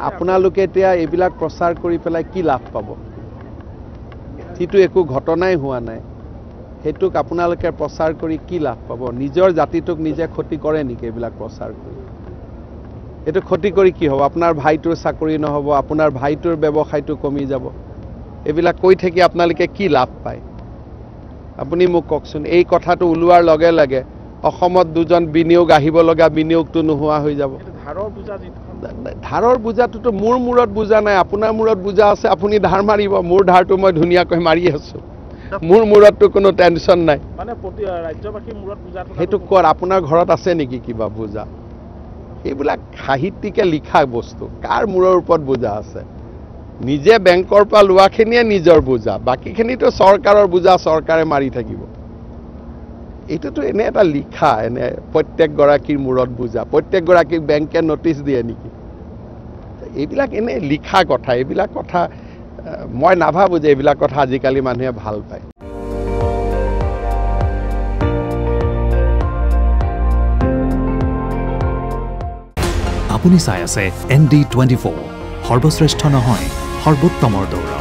আপোনালোকে এতিয়া এইবিলাক প্ৰচাৰ কৰি পেলাই কি লাভ পাব যিটো একো ঘটনাই হোৱা নাই হেতুক আপোনালোকে প্ৰচাৰ কৰি কি লাভ পাব নিজৰ জাতিটোক নিজে ক্ষতি কৰে নেকি এইবিলাক প্ৰচাৰ কৰি এটো ক্ষতি কৰি কি হ'ব আপোনাৰ ভাইটোৰ চাকৰি নহব আপোনাৰ ভাইটোৰ ব্যৱসায়টো কমি যাব এইবিলাক কৈ থাকি আপোনালোকে কি লাভ পায় আপুনি মোক কওকচোন এই কথাটো উলোৱাৰ লগে লগে অসমত দুজন বিনিয়োগ আহিব লগা বিনিয়োগটো নোহোৱা হৈ যাব ধাৰৰ বুজাটোতো মোৰ মূৰত বুজা নাই আপোনাৰ মূৰত বুজা আছে আপুনি ধাৰ মাৰিব মোৰ ধাৰটো মই ধুনীয়াকৈ মাৰি আছো মোৰ মূৰতটো কোনো টেনচন নাই মানে ৰাজ্যবাসীৰ মূৰত বুজাটো হেতু কৰ আপোনাৰ ঘৰত আছে নেকি কিবা বুজা এইবিলাক সাহিত্যিকে লিখা বস্তু কাৰ মূৰৰ ওপৰত বুজা আছে নিজে বেংকৰ পৰা লোৱাখিনিয়ে নিজৰ বুজা বাকিখিনিতো চৰকাৰৰ বুজা চৰকাৰে মাৰি থাকিব এইটোতো এনে এটা লিখা এনে প্ৰত্যেক গৰাকীৰ মূৰত বুজা প্ৰত্যেক গৰাকীক বেংকে নোটিছ দিয়ে নেকি এইবিলাক এনে লিখা কথা এইবিলাক কথা মই নাভাবো যে এইবিলাক কথা আজিকালি মানুহে ভাল পায় আপুনি চাই আছে ND24 সৰ্বশ্ৰেষ্ঠ নহয় সৰ্বোত্তমৰ দৌৰ